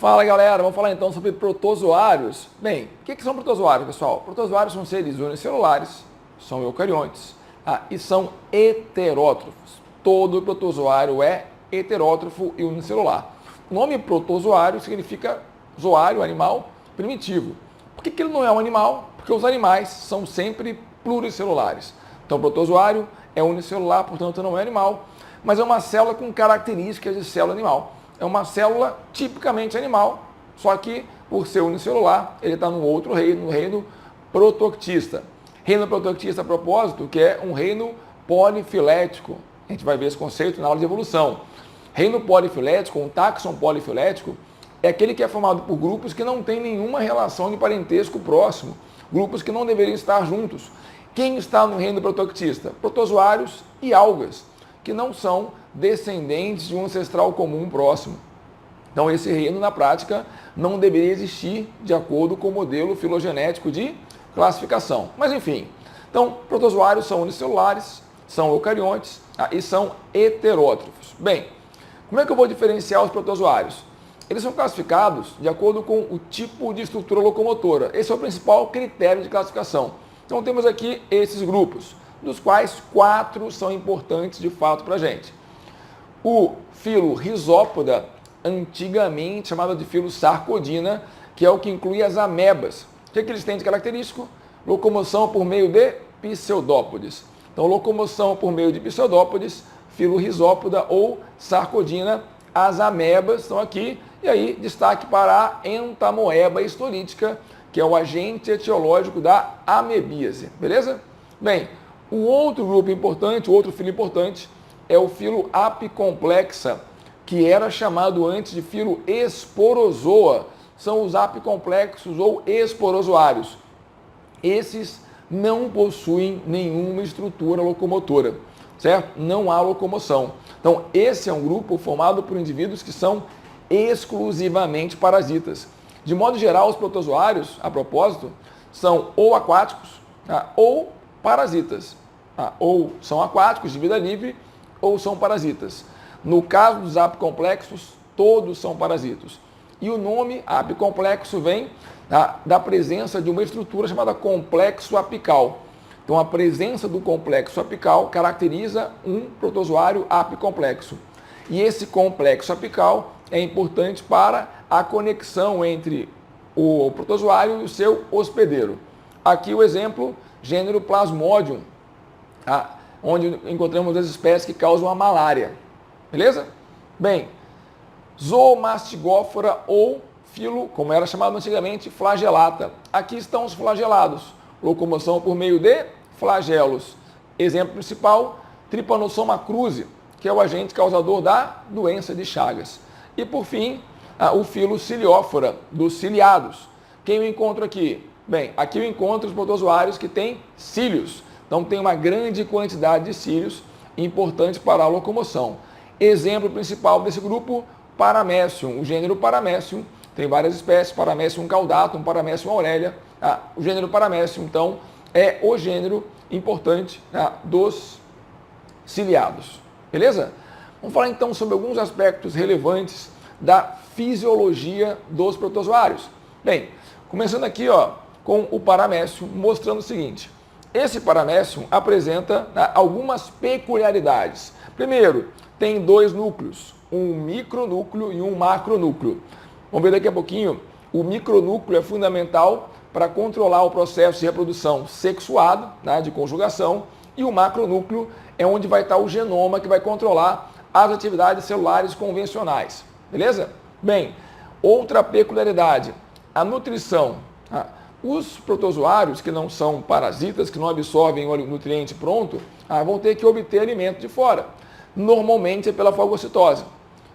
Fala galera, vamos falar então sobre protozoários. Bem, o que são protozoários, pessoal? Protozoários são seres unicelulares, são eucariontes e são heterótrofos. Todo protozoário é heterótrofo e unicelular. O nome protozoário significa zoário, animal primitivo. Por que ele não é um animal? Porque os animais são sempre pluricelulares. Então, o protozoário é unicelular, portanto não é animal, mas é uma célula com características de célula animal. É uma célula tipicamente animal, só que por ser unicelular, ele está num outro reino, no reino protoctista. Reino protoctista, a propósito, que é um reino polifilético. A gente vai ver esse conceito na aula de evolução. Reino polifilético, um táxon polifilético, é aquele que é formado por grupos que não têm nenhuma relação de parentesco próximo, grupos que não deveriam estar juntos. Quem está no reino protoctista? Protozoários e algas, que não são descendentes de um ancestral comum próximo. Então, esse reino, na prática, não deveria existir de acordo com o modelo filogenético de classificação. Mas, enfim, então, protozoários são unicelulares, são eucariontes e são heterótrofos. Bem, como é que eu vou diferenciar os protozoários? Eles são classificados de acordo com o tipo de estrutura locomotora. Esse é o principal critério de classificação. Então, temos aqui esses grupos, dos quais 4 são importantes de fato para a gente. O filo Rhizópoda, antigamente chamado de filo Sarcodina, que é o que inclui as amebas. O que eles têm de característico? Locomoção por meio de pseudópodes. Então, locomoção por meio de pseudópodes, filo Rhizópoda ou Sarcodina. As amebas estão aqui, e aí destaque para a entamoeba histolítica, que é o agente etiológico da amebíase, beleza? Bem, o outro grupo importante, o outro filo importante, é o filo apicomplexa, que era chamado antes de filo esporozoa. São os apicomplexos ou esporozoários. Esses não possuem nenhuma estrutura locomotora, certo? Não há locomoção. Então, esse é um grupo formado por indivíduos que são exclusivamente parasitas. De modo geral, os protozoários, a propósito, são ou aquáticos ou parasitas. Ou são aquáticos de vida livre ou são parasitas. No caso dos apicomplexos, todos são parasitas. E o nome apicomplexo vem da presença de uma estrutura chamada complexo apical. Então, a presença do complexo apical caracteriza um protozoário apicomplexo. E esse complexo apical é importante para a conexão entre o protozoário e o seu hospedeiro. Aqui o exemplo, gênero Plasmodium, onde encontramos as espécies que causam a malária. Beleza? Bem, Zoomastigófora ou filo, como era chamado antigamente, flagelata. Aqui estão os flagelados. Locomoção por meio de flagelos. Exemplo principal, Trypanosoma cruzi, que é o agente causador da doença de Chagas. E por fim, o filo Ciliófora, dos ciliados. Quem eu encontro aqui? Bem, aqui eu encontro os protozoários que têm cílios. Então tem uma grande quantidade de cílios importantes para a locomoção. Exemplo principal desse grupo, Paramecium. O gênero Paramecium tem várias espécies, Paramecium caudatum, Paramecium aurelia. O gênero Paramecium, então, é o gênero importante dos ciliados. Beleza? Vamos falar então sobre alguns aspectos relevantes da fisiologia dos protozoários. Bem, começando aqui com o Paramecium, mostrando o seguinte. Esse Paramecium apresenta algumas peculiaridades. Primeiro, tem 2 núcleos, um micronúcleo e um macronúcleo. Vamos ver daqui a pouquinho. O micronúcleo é fundamental para controlar o processo de reprodução sexuado, de conjugação, e o macronúcleo é onde vai estar o genoma que vai controlar as atividades celulares convencionais. Beleza? Bem, outra peculiaridade, a nutrição. Os protozoários que não são parasitas, que não absorvem o nutriente pronto, vão ter que obter alimento de fora. Normalmente é pela fagocitose.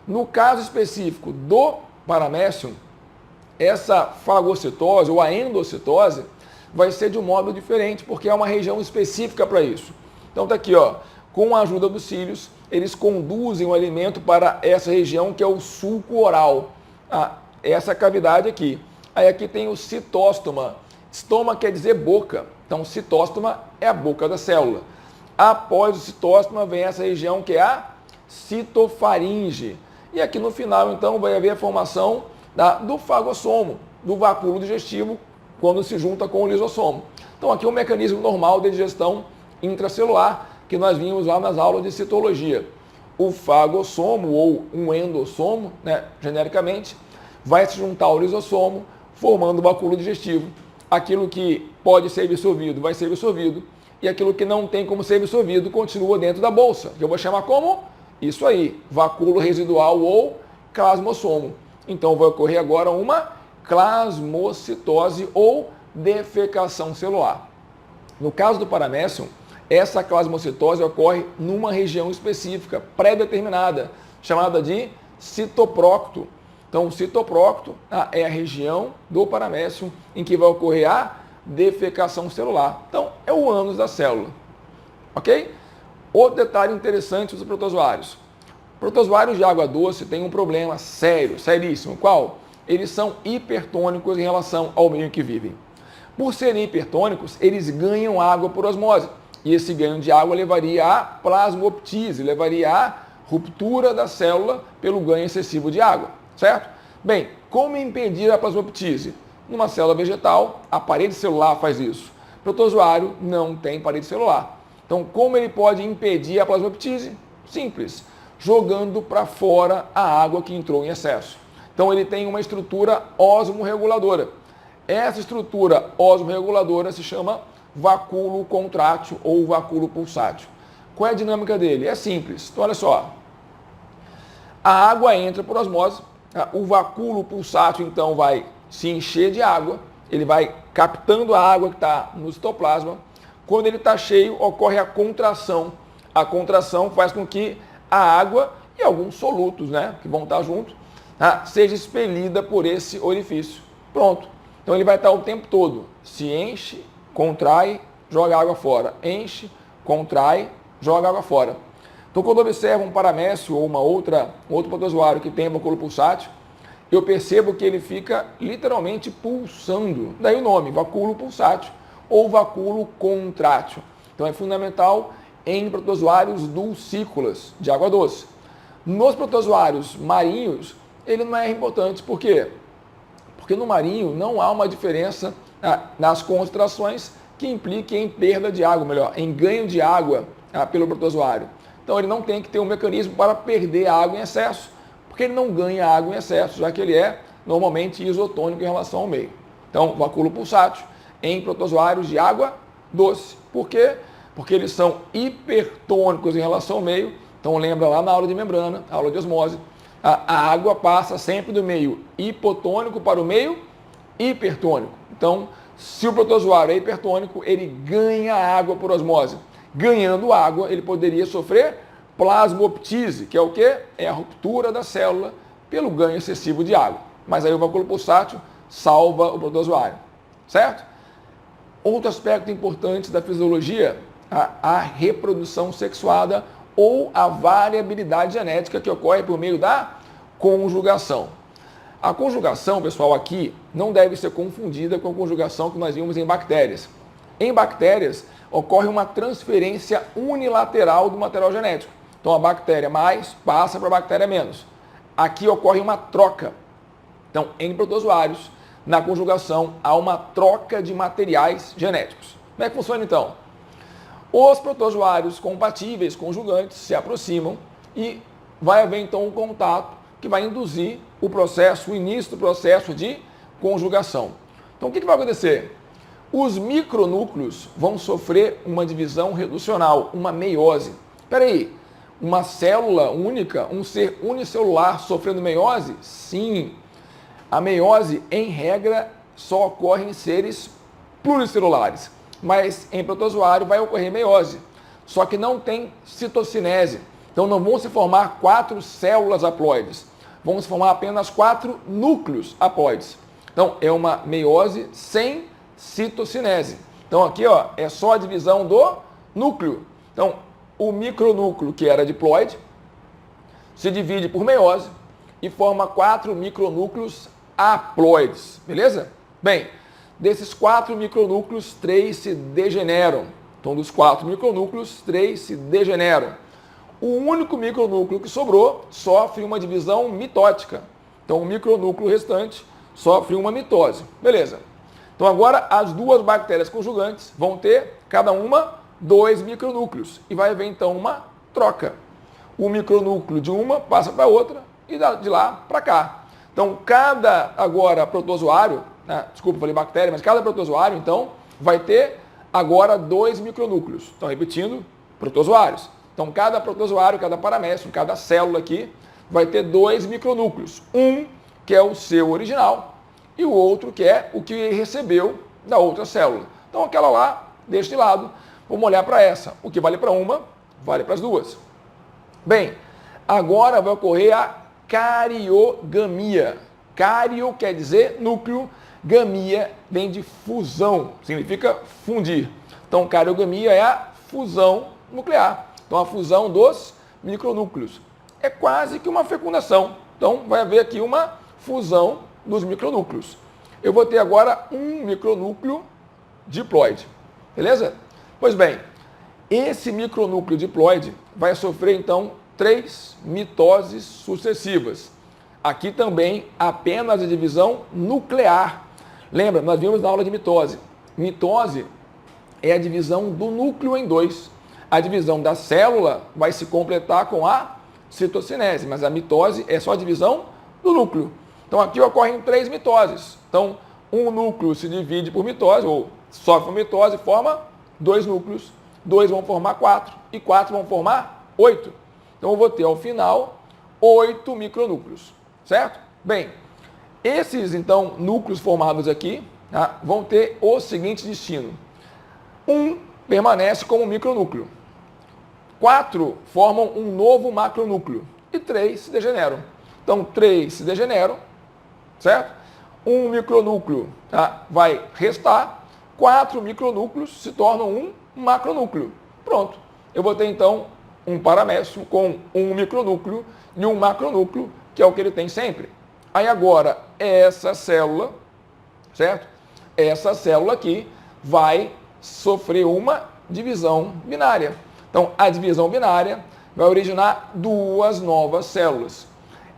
No caso específico do Paramecium, essa fagocitose ou a endocitose vai ser de um modo diferente, porque é uma região específica para isso. Então está aqui, com a ajuda dos cílios, eles conduzem o alimento para essa região que é o sulco oral, essa cavidade aqui. Aí aqui tem o citóstoma. Estoma quer dizer boca, então citóstoma é a boca da célula. Após o citóstoma vem essa região que é a citofaringe. E aqui no final, então, vai haver a formação do fagossomo, do vacúolo digestivo, quando se junta com o lisossomo. Então aqui é um mecanismo normal de digestão intracelular que nós vimos lá nas aulas de citologia. O fagossomo ou um endossomo, genericamente, vai se juntar ao lisossomo, formando o vacúolo digestivo. Aquilo que pode ser absorvido vai ser absorvido e aquilo que não tem como ser absorvido continua dentro da bolsa, que eu vou chamar como isso aí, vacúolo residual ou clasmossomo. Então vai ocorrer agora uma clasmocitose ou defecação celular. No caso do paramécium, essa clasmocitose ocorre numa região específica, pré-determinada, chamada de citoprócto. Então, o citoprócto é a região do paramécium em que vai ocorrer a defecação celular. Então, é o ânus da célula. Ok? Outro detalhe interessante dos protozoários. Protozoários de água doce têm um problema sério, seríssimo. Qual? Eles são hipertônicos em relação ao meio em que vivem. Por serem hipertônicos, eles ganham água por osmose. E esse ganho de água levaria à plasmoptise, levaria à ruptura da célula pelo ganho excessivo de água, certo? Bem, como impedir a plasmoptise? Numa célula vegetal, a parede celular faz isso. Protozoário não tem parede celular. Então, como ele pode impedir a plasmoptise? Simples, jogando para fora a água que entrou em excesso. Então, ele tem uma estrutura osmorreguladora. Essa estrutura osmorreguladora se chama vacúolo contrátil ou vacúolo pulsátil. Qual é a dinâmica dele? É simples. Então, olha só. A água entra por osmose, o vacúolo pulsátil, então, vai se encher de água, ele vai captando a água que está no citoplasma. Quando ele está cheio, ocorre a contração. A contração faz com que a água e alguns solutos, que vão estar juntos, seja expelida por esse orifício. Pronto. Então, ele vai estar o tempo todo, se enche, contrai, joga água fora. Enche, contrai, joga água fora. Então, quando eu observo um paramécio ou um outro protozoário que tem vacúolo pulsátil, eu percebo que ele fica literalmente pulsando. Daí o nome, vacúolo pulsátil ou vacúolo contrátil. Então, é fundamental em protozoários dulcícolas de água doce. Nos protozoários marinhos, ele não é importante. Por quê? Porque no marinho não há uma diferença nas concentrações que impliquem em perda de água, melhor, em ganho de água pelo protozoário. Então ele não tem que ter um mecanismo para perder água em excesso, porque ele não ganha água em excesso, já que ele é normalmente isotônico em relação ao meio. Então, vacúolo pulsátil em protozoários de água doce. Por quê? Porque eles são hipertônicos em relação ao meio. Então lembra lá na aula de membrana, aula de osmose, a água passa sempre do meio hipotônico para o meio hipertônico. Então, se o protozoário é hipertônico, ele ganha água por osmose. Ganhando água, ele poderia sofrer plasmoptise, que é o quê? É a ruptura da célula pelo ganho excessivo de água. Mas aí o vacúolo pulsátil salva o protozoário, certo? Outro aspecto importante da fisiologia, a reprodução sexuada ou a variabilidade genética que ocorre por meio da conjugação. A conjugação, pessoal, aqui não deve ser confundida com a conjugação que nós vimos em bactérias. Em bactérias, ocorre uma transferência unilateral do material genético. Então, a bactéria mais passa para a bactéria menos. Aqui ocorre uma troca. Então, em protozoários, na conjugação, há uma troca de materiais genéticos. Como é que funciona, então? Os protozoários compatíveis, conjugantes, se aproximam e vai haver, então, um contato que vai induzir o início do processo de conjugação. Então, o que vai acontecer? Os micronúcleos vão sofrer uma divisão reducional, uma meiose. Espera aí, uma célula única, um ser unicelular sofrendo meiose? Sim. A meiose, em regra, só ocorre em seres pluricelulares. Mas em protozoário vai ocorrer meiose. Só que não tem citocinese. Então não vão se formar 4 células haploides. Vão se formar apenas 4 núcleos haploides. Então é uma meiose sem citocinese. Então aqui é só a divisão do núcleo. Então o micronúcleo, que era diploide, se divide por meiose e forma 4 micronúcleos haploides. Beleza? Bem, desses 4 micronúcleos, 3 se degeneram. Então dos 4 micronúcleos, 3 se degeneram. O único micronúcleo que sobrou sofre uma divisão mitótica. Então, o micronúcleo restante sofre uma mitose. Beleza. Então, agora, as duas bactérias conjugantes vão ter, cada uma, 2 micronúcleos. E vai haver, então, uma troca. O micronúcleo de uma passa para a outra e de lá para cá. Então, cada, agora, protozoário, né, desculpa, falei bactéria, mas cada protozoário, então, vai ter agora 2 micronúcleos. Então, repetindo, protozoários. Então, cada protozoário, cada paramécio, cada célula aqui, vai ter 2 micronúcleos. Um, que é o seu original, e o outro, que é o que recebeu da outra célula. Então, aquela lá, deste lado, vamos olhar para essa. O que vale para uma, vale para as duas. Bem, agora vai ocorrer a cariogamia. Cario quer dizer núcleo, gamia vem de fusão, significa fundir. Então, cariogamia é a fusão nuclear. Então, a fusão dos micronúcleos. É quase que uma fecundação. Então, vai haver aqui uma fusão dos micronúcleos. Eu vou ter agora um micronúcleo diploide. Beleza? Pois bem, esse micronúcleo diploide vai sofrer, então, 3 mitoses sucessivas. Aqui também apenas a divisão nuclear. Lembra, nós vimos na aula de mitose. Mitose é a divisão do núcleo em 2. A divisão da célula vai se completar com a citocinese, mas a mitose é só a divisão do núcleo. Então aqui ocorrem 3 mitoses. Então, um núcleo se divide por mitose, ou sofre uma mitose e forma 2 núcleos. 2 vão formar 4 e 4 vão formar 8. Então eu vou ter ao final 8 micronúcleos, certo? Bem, esses então núcleos formados aqui, tá, vão ter o seguinte destino. Um permanece como micronúcleo. 4 formam um novo macronúcleo e 3 se degeneram. Então, 3 se degeneram, certo? Um micronúcleo, tá, vai restar, 4 micronúcleos se tornam um macronúcleo. Pronto. Eu vou ter, então, um paramécio com um micronúcleo e um macronúcleo, que é o que ele tem sempre. Aí, agora, essa célula, certo? Essa célula aqui vai sofrer uma divisão binária. Então, a divisão binária vai originar 2 novas células.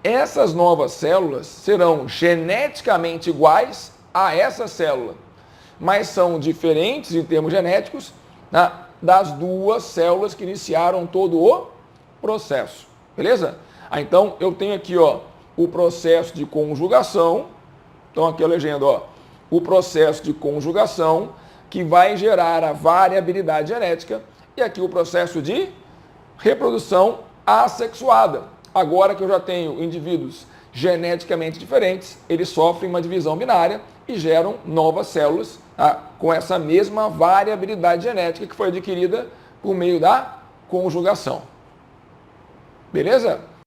Essas novas células serão geneticamente iguais a essa célula, mas são diferentes em termos genéticos, né, das 2 células que iniciaram todo o processo. Beleza? Então, eu tenho aqui, ó, o processo de conjugação. Então, aqui a legenda, ó, o processo de conjugação que vai gerar a variabilidade genética. E aqui o processo de reprodução assexuada. Agora que eu já tenho indivíduos geneticamente diferentes, eles sofrem uma divisão binária e geram novas células, tá, com essa mesma variabilidade genética que foi adquirida por meio da conjugação. Beleza?